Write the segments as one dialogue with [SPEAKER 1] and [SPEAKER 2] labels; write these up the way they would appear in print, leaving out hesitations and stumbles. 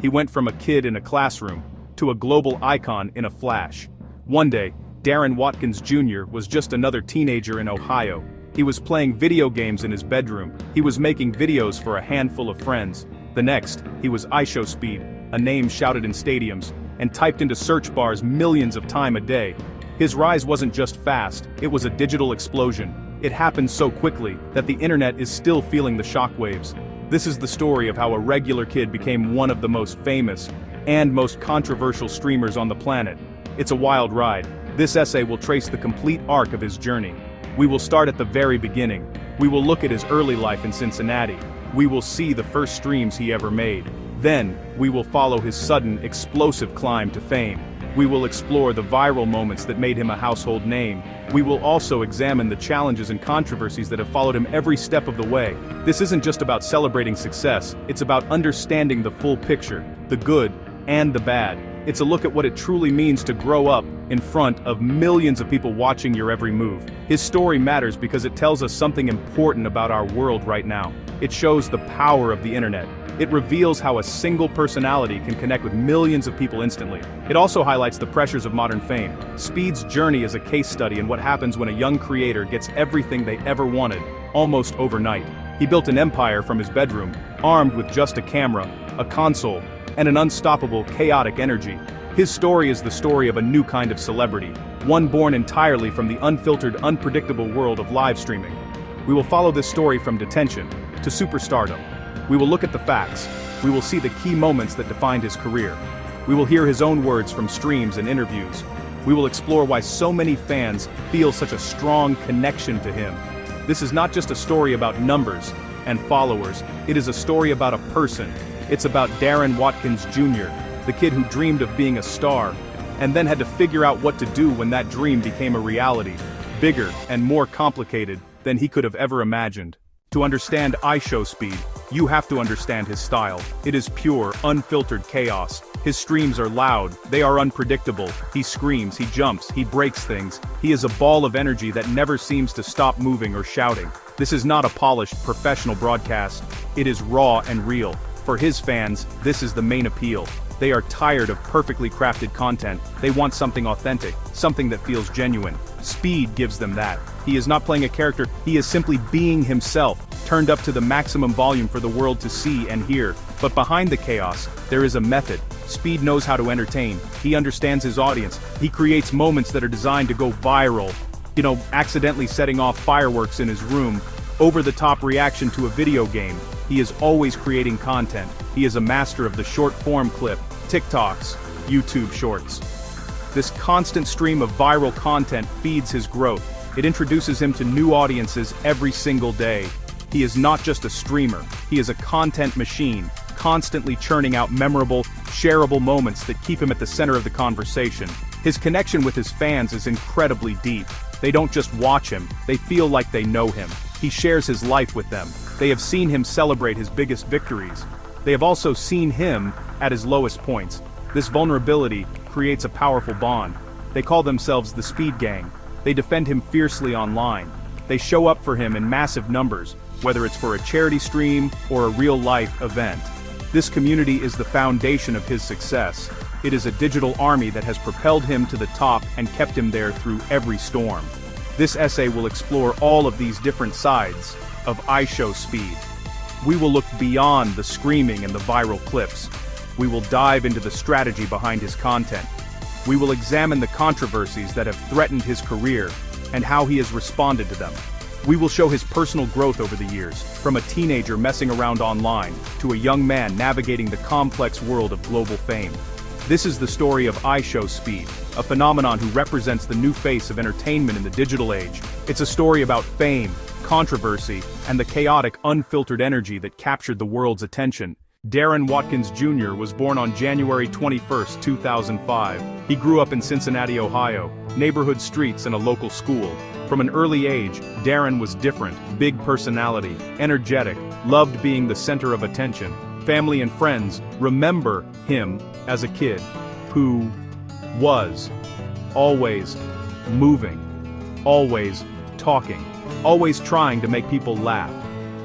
[SPEAKER 1] He went from a kid in a classroom to a global icon in a flash. One day, Darren Watkins Jr. was just another teenager in Ohio. He was playing video games in his bedroom. He was making videos for a handful of friends. The next, he was IShowSpeed, a name shouted in stadiums, and typed into search bars millions of times a day. His rise wasn't just fast, it was a digital explosion. It happened so quickly that the internet is still feeling the shockwaves. This is the story of how a regular kid became one of the most famous and most controversial streamers on the planet. It's a wild ride. This essay will trace the complete arc of his journey. We will start at the very beginning. We will look at his early life in Cincinnati. We will see the first streams he ever made. Then, we will follow his sudden, explosive climb to fame. We will explore the viral moments that made him a household name. We will also examine the challenges and controversies that have followed him every step of the way. This isn't just about celebrating success, it's about understanding the full picture, the good and the bad. It's a look at what it truly means to grow up in front of millions of people watching your every move. His story matters because it tells us something important about our world right now. It shows the power of the internet. It reveals how a single personality can connect with millions of people instantly. It also highlights the pressures of modern fame. Speed's journey is a case study in what happens when a young creator gets everything they ever wanted, almost overnight. He built an empire from his bedroom, armed with just a camera, a console, and an unstoppable, chaotic energy. His story is the story of a new kind of celebrity, one born entirely from the unfiltered, unpredictable world of live streaming. We will follow this story from detention to superstardom. We will look at the facts. We will see the key moments that defined his career. We will hear his own words from streams and interviews. We will explore why so many fans feel such a strong connection to him. This is not just a story about numbers and followers, it is a story about a person. It's about Darren Watkins Jr., the kid who dreamed of being a star, and then had to figure out what to do when that dream became a reality, bigger and more complicated than he could have ever imagined. To understand IShowSpeed, you have to understand his style. It is pure, unfiltered chaos. His streams are loud, they are unpredictable. He screams, he jumps, he breaks things. He is a ball of energy that never seems to stop moving or shouting. This is not a polished, professional broadcast. It is raw and real. For his fans, this is the main appeal. They are tired of perfectly crafted content. They want something authentic, something that feels genuine. Speed gives them that. He is not playing a character, he is simply being himself, turned up to the maximum volume for the world to see and hear. But behind the chaos, there is a method. Speed knows how to entertain. He understands his audience. He creates moments that are designed to go viral. Accidentally setting off fireworks in his room, over-the-top reaction to a video game. He is always creating content. He is a master of the short-form clip, TikToks, YouTube Shorts. This constant stream of viral content feeds his growth. It introduces him to new audiences every single day. He is not just a streamer, he is a content machine, constantly churning out memorable, shareable moments that keep him at the center of the conversation. His connection with his fans is incredibly deep. They don't just watch him, they feel like they know him. He shares his life with them. They have seen him celebrate his biggest victories. They have also seen him at his lowest points. This vulnerability creates a powerful bond. They call themselves the Speed Gang. They defend him fiercely online. They show up for him in massive numbers, whether it's for a charity stream or a real-life event. This community is the foundation of his success. It is a digital army that has propelled him to the top and kept him there through every storm. This essay will explore all of these different sides of IShowSpeed. We will look beyond the screaming and the viral clips. We will dive into the strategy behind his content. We will examine the controversies that have threatened his career and how he has responded to them. We will show his personal growth over the years, from a teenager messing around online to a young man navigating the complex world of global fame. This is the story of IShowSpeed, a phenomenon who represents the new face of entertainment in the digital age. It's a story about fame, controversy, and the chaotic, unfiltered energy that captured the world's attention. Darren Watkins Jr. was born on January 21, 2005. He grew up in Cincinnati, Ohio, neighborhood streets and a local school. From an early age, Darren was different, big personality, energetic, loved being the center of attention. Family and friends remember him as a kid who was always moving, always talking, always trying to make people laugh.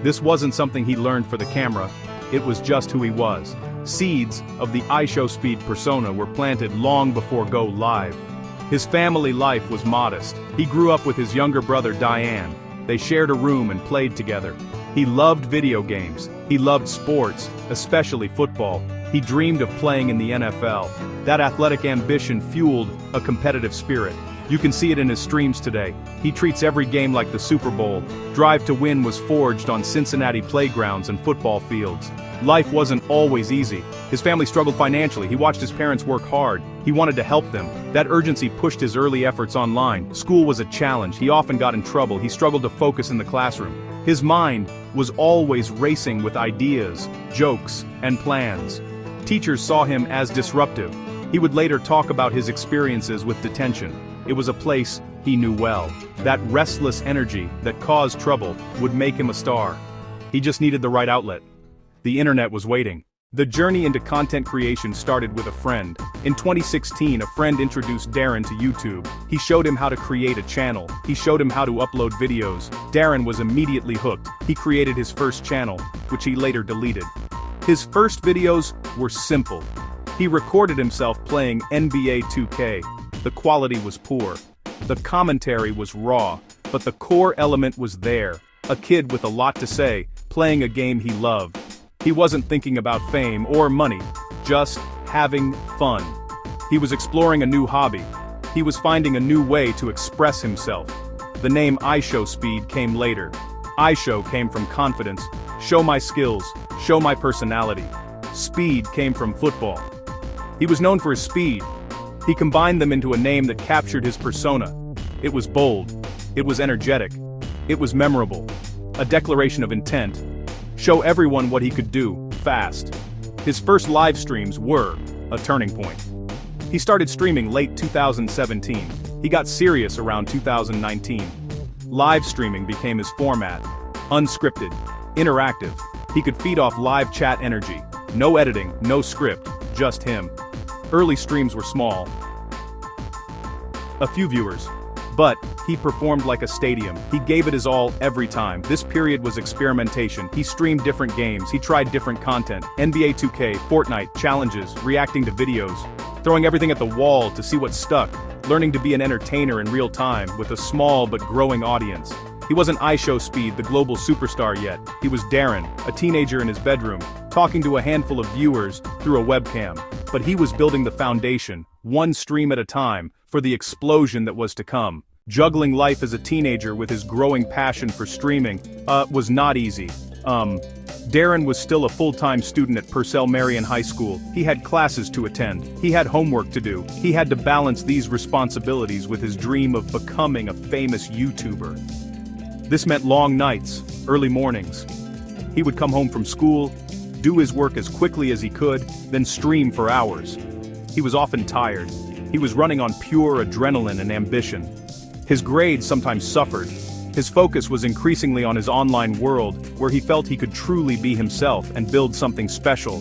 [SPEAKER 1] This wasn't something he learned for the camera, it was just who he was. Seeds of the IShowSpeed persona were planted long before Go Live. His family life was modest. He grew up with his younger brother Diane. They shared a room and played together. He loved video games. He loved sports, especially football. He dreamed of playing in the NFL. That athletic ambition fueled a competitive spirit. You can see it in his streams today. He treats every game like the Super Bowl. Drive to Win was forged on Cincinnati playgrounds and football fields. Life wasn't always easy. His family struggled financially. He watched his parents work hard. He wanted to help them. That urgency pushed his early efforts online. School was a challenge. He often got in trouble. He struggled to focus in the classroom. His mind was always racing with ideas, jokes, and plans. Teachers saw him as disruptive. He would later talk about his experiences with detention. It was a place he knew well. That restless energy that caused trouble would make him a star. He just needed the right outlet. The internet was waiting. The journey into content creation started with a friend. In 2016, a friend introduced Darren to YouTube. He showed him how to create a channel. He showed him how to upload videos. Darren was immediately hooked. He created his first channel, which he later deleted. His first videos were simple. He recorded himself playing NBA 2K. The quality was poor. The commentary was raw, but the core element was there. A kid with a lot to say, playing a game he loved. He wasn't thinking about fame or money, just having fun. He was exploring a new hobby. He was finding a new way to express himself. The name IShowSpeed came later. IShow came from confidence, show my skills, show my personality. Speed came from football. He was known for his speed. He combined them into a name that captured his persona. It was bold. It was energetic. It was memorable. A declaration of intent. Show everyone what he could do, fast. His first live streams were a turning point. He started streaming late 2017. He got serious around 2019. Live streaming became his format. Unscripted, interactive. He could feed off live chat energy. No editing, no script, just him. Early streams were small. A few viewers. But he performed like a stadium. He gave it his all every time. This period was experimentation. He streamed different games. He tried different content. NBA 2K, Fortnite, challenges, reacting to videos, throwing everything at the wall to see what stuck, learning to be an entertainer in real time with a small but growing audience. He wasn't IShowSpeed, the global superstar yet. He was Darren, a teenager in his bedroom, talking to a handful of viewers through a webcam. But he was building the foundation, one stream at a time, for the explosion that was to come. Juggling life as a teenager with his growing passion for streaming, was not easy. Darren was still a full-time student at Purcell Marian High School. He had classes to attend. He had homework to do. He had to balance these responsibilities with his dream of becoming a famous YouTuber. This meant long nights, early mornings. He would come home from school, do his work as quickly as he could, then stream for hours. He was often tired. He was running on pure adrenaline and ambition. His grades sometimes suffered. His focus was increasingly on his online world, where he felt he could truly be himself and build something special.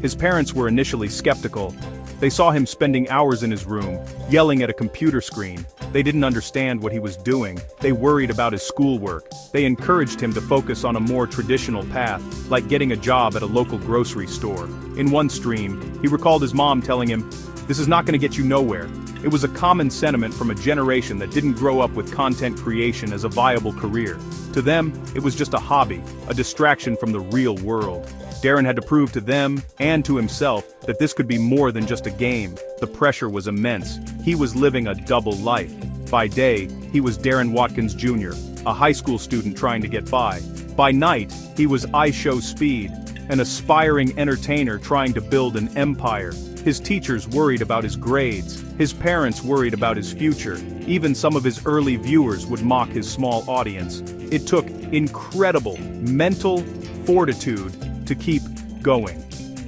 [SPEAKER 1] His parents were initially skeptical. They saw him spending hours in his room, yelling at a computer screen. They didn't understand what he was doing. They worried about his schoolwork. They encouraged him to focus on a more traditional path, like getting a job at a local grocery store. In one stream, he recalled his mom telling him, "This is not going to get you nowhere." It was a common sentiment from a generation that didn't grow up with content creation as a viable career. To them, it was just a hobby, a distraction from the real world. Darren had to prove to them, and to himself, that this could be more than just a game. The pressure was immense. He was living a double life. By day, he was Darren Watkins Jr., a high school student trying to get by. By night, he was IShowSpeed, an aspiring entertainer trying to build an empire. His teachers worried about his grades. His parents worried about his future. Even some of his early viewers would mock his small audience. It took incredible mental fortitude to keep going.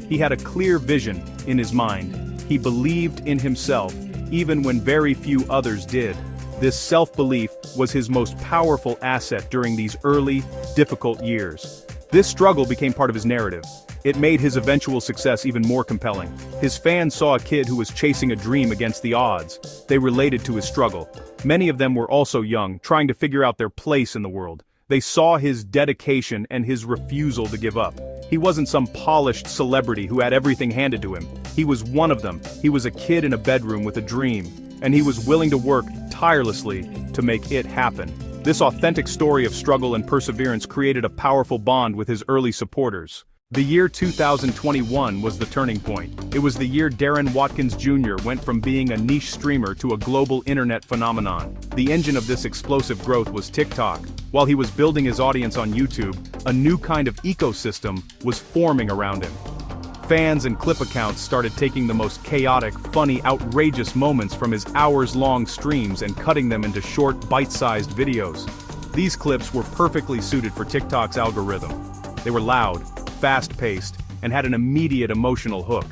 [SPEAKER 1] He had a clear vision in his mind. He believed in himself, even when very few others did. This self-belief was his most powerful asset during these early, difficult years. This struggle became part of his narrative. It made his eventual success even more compelling. His fans saw a kid who was chasing a dream against the odds. They related to his struggle. Many of them were also young, trying to figure out their place in the world. They saw his dedication and his refusal to give up. He wasn't some polished celebrity who had everything handed to him. He was one of them. He was a kid in a bedroom with a dream, and he was willing to work tirelessly to make it happen. This authentic story of struggle and perseverance created a powerful bond with his early supporters. The year 2021 was the turning point. It was the year Darren Watkins Jr. went from being a niche streamer to a global internet phenomenon. The engine of this explosive growth was TikTok. While he was building his audience on YouTube, a new kind of ecosystem was forming around him. Fans and clip accounts started taking the most chaotic, funny, outrageous moments from his hours-long streams and cutting them into short, bite-sized videos. These clips were perfectly suited for TikTok's algorithm. They were loud, fast-paced, and had an immediate emotional hook.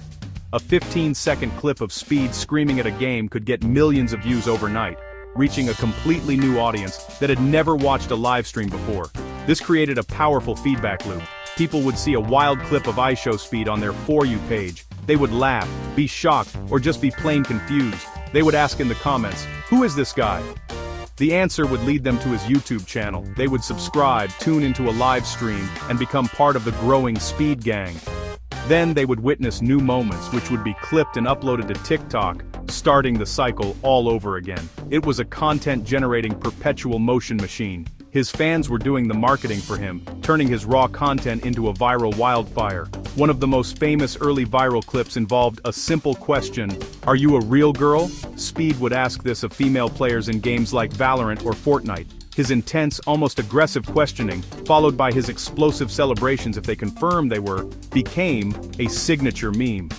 [SPEAKER 1] A 15-second clip of Speed screaming at a game could get millions of views overnight, reaching a completely new audience that had never watched a live stream before. This created a powerful feedback loop. People would see a wild clip of IShowSpeed on their For You page. They would laugh, be shocked, or just be plain confused. They would ask in the comments, "Who is this guy?" The answer would lead them to his YouTube channel. They would subscribe, tune into a live stream, and become part of the growing Speed gang. Then they would witness new moments which would be clipped and uploaded to TikTok, starting the cycle all over again. It was a content-generating perpetual motion machine. His fans were doing the marketing for him, turning his raw content into a viral wildfire. One of the most famous early viral clips involved a simple question: "Are you a real girl?" Speed would ask this of female players in games like Valorant or Fortnite. His intense, almost aggressive questioning, followed by his explosive celebrations if they confirmed they were, became a signature meme.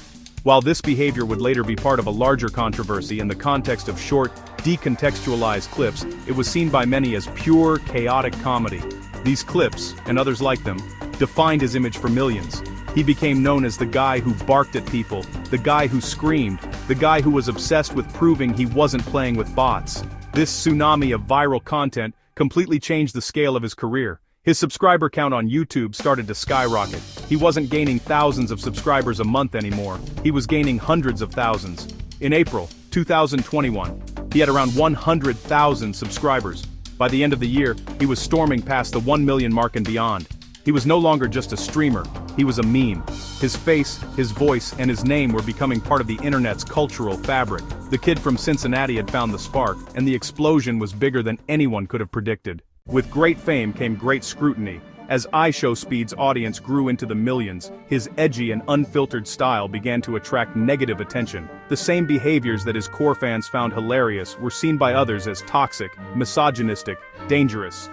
[SPEAKER 1] While this behavior would later be part of a larger controversy in the context of short, decontextualized clips, it was seen by many as pure, chaotic comedy. These clips, and others like them, defined his image for millions. He became known as the guy who barked at people, the guy who screamed, the guy who was obsessed with proving he wasn't playing with bots. This tsunami of viral content completely changed the scale of his career. His subscriber count on YouTube started to skyrocket. He wasn't gaining thousands of subscribers a month anymore. He was gaining hundreds of thousands. In April 2021, he had around 100,000 subscribers. By the end of the year, he was storming past the 1 million mark and beyond. He was no longer just a streamer, he was a meme. His face, his voice, and his name were becoming part of the internet's cultural fabric. The kid from Cincinnati had found the spark, and the explosion was bigger than anyone could have predicted. With great fame came great scrutiny. As IShowSpeed's audience grew into the millions, his edgy and unfiltered style began to attract negative attention. The same behaviors that his core fans found hilarious were seen by others as toxic, misogynistic, dangerous.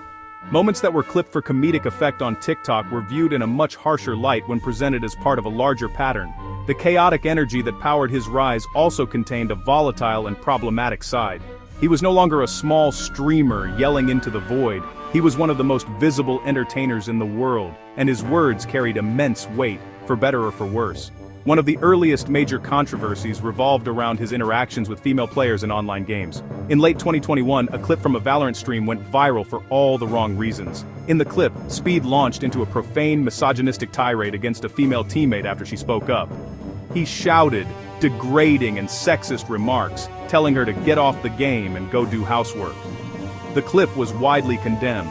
[SPEAKER 1] Moments that were clipped for comedic effect on TikTok were viewed in a much harsher light when presented as part of a larger pattern. The chaotic energy that powered his rise also contained a volatile and problematic side. He was no longer a small streamer yelling into the void. He was one of the most visible entertainers in the world, and his words carried immense weight, for better or for worse. One of the earliest major controversies revolved around his interactions with female players in online games. In late 2021, a clip from a Valorant stream went viral for all the wrong reasons. In the clip, Speed launched into a profane, misogynistic tirade against a female teammate after she spoke up. He shouted degrading and sexist remarks, telling her to get off the game and go do housework. The clip was widely condemned.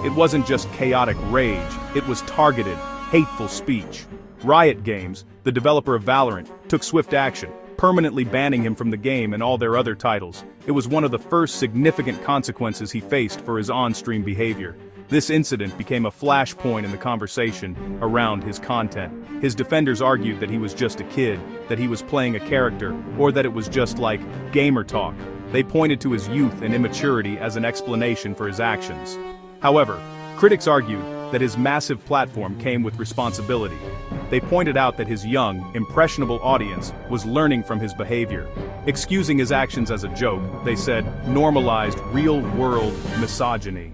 [SPEAKER 1] It wasn't just chaotic rage, it was targeted, hateful speech. Riot Games, the developer of Valorant, took swift action, permanently banning him from the game and all their other titles. It was one of the first significant consequences he faced for his on-stream behavior. This incident became a flashpoint in the conversation around his content. His defenders argued that he was just a kid, that he was playing a character, or that it was just like gamer talk. They pointed to his youth and immaturity as an explanation for his actions. However, critics argued that his massive platform came with responsibility. They pointed out that his young, impressionable audience was learning from his behavior. Excusing his actions as a joke, they said, normalized real-world misogyny.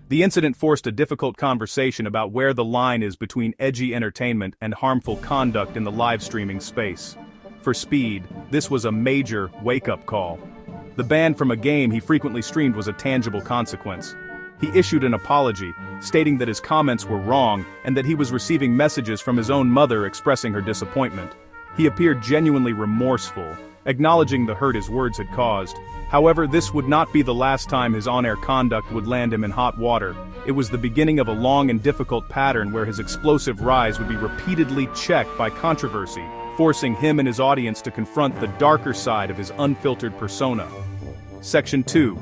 [SPEAKER 1] The incident forced a difficult conversation about where the line is between edgy entertainment and harmful conduct in the live streaming space. For Speed, this was a major wake-up call. The ban from a game he frequently streamed was a tangible consequence. He issued an apology, stating that his comments were wrong and that he was receiving messages from his own mother expressing her disappointment. He appeared genuinely remorseful, acknowledging the hurt his words had caused. However, this would not be the last time his on-air conduct would land him in hot water. It was the beginning of a long and difficult pattern where his explosive rise would be repeatedly checked by controversy, forcing him and his audience to confront the darker side of his unfiltered persona. Section 2.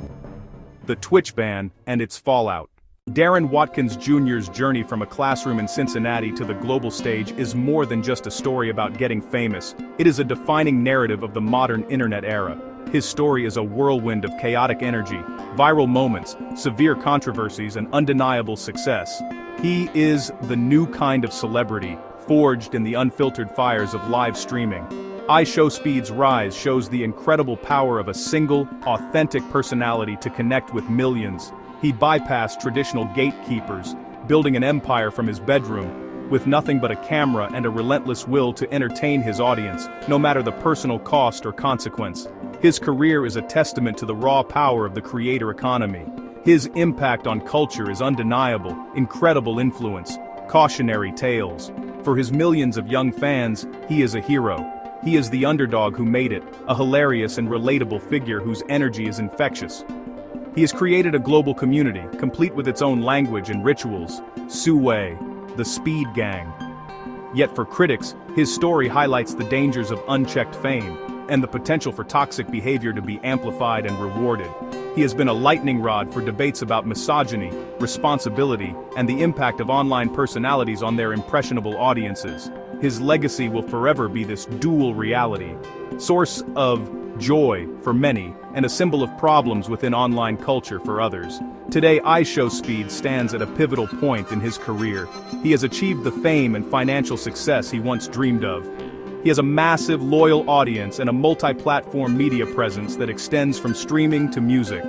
[SPEAKER 1] The Twitch ban and its fallout. Darren Watkins Jr.'s journey from a classroom in Cincinnati to the global stage is more than just a story about getting famous. It is a defining narrative of the modern internet era. His story is a whirlwind of chaotic energy, viral moments, severe controversies, and undeniable success. He is the new kind of celebrity, forged in the unfiltered fires of live streaming. IShowSpeed's rise shows the incredible power of a single, authentic personality to connect with millions. He bypassed traditional gatekeepers, building an empire from his bedroom, with nothing but a camera and a relentless will to entertain his audience, no matter the personal cost or consequence. His career is a testament to the raw power of the creator economy. His impact on culture is undeniable, incredible influence, cautionary tales. For his millions of young fans, he is a hero. He is the underdog who made it, a hilarious and relatable figure whose energy is infectious. He has created a global community, complete with its own language and rituals, Suway, the Speed Gang. Yet for critics, his story highlights the dangers of unchecked fame, and the potential for toxic behavior to be amplified and rewarded. He has been a lightning rod for debates about misogyny, responsibility, and the impact of online personalities on their impressionable audiences. His legacy will forever be this dual reality, source of joy for many, and a symbol of problems within online culture for others. Today, IShowSpeed stands at a pivotal point in his career. He has achieved the fame and financial success he once dreamed of. He has a massive, loyal audience and a multi-platform media presence that extends from streaming to music.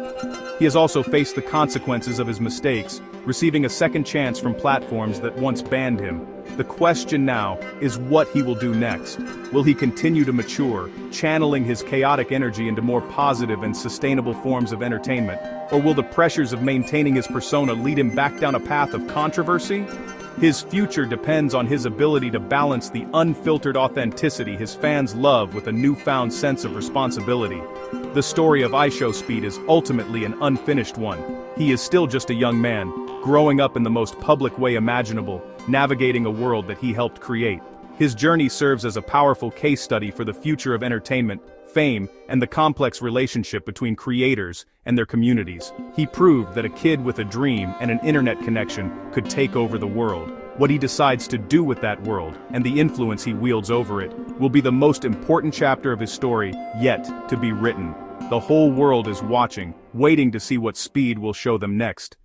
[SPEAKER 1] He has also faced the consequences of his mistakes, receiving a second chance from platforms that once banned him. The question now is what he will do next. Will he continue to mature, channeling his chaotic energy into more positive and sustainable forms of entertainment? Or will the pressures of maintaining his persona lead him back down a path of controversy? His future depends on his ability to balance the unfiltered authenticity his fans love with a newfound sense of responsibility. The story of IShowSpeed is ultimately an unfinished one. He is still just a young man, growing up in the most public way imaginable, navigating a world that he helped create. His journey serves as a powerful case study for the future of entertainment, fame, and the complex relationship between creators and their communities. He proved that a kid with a dream and an internet connection could take over the world. What he decides to do with that world, and the influence he wields over it, will be the most important chapter of his story yet to be written. The whole world is watching, waiting to see what Speed will show them next.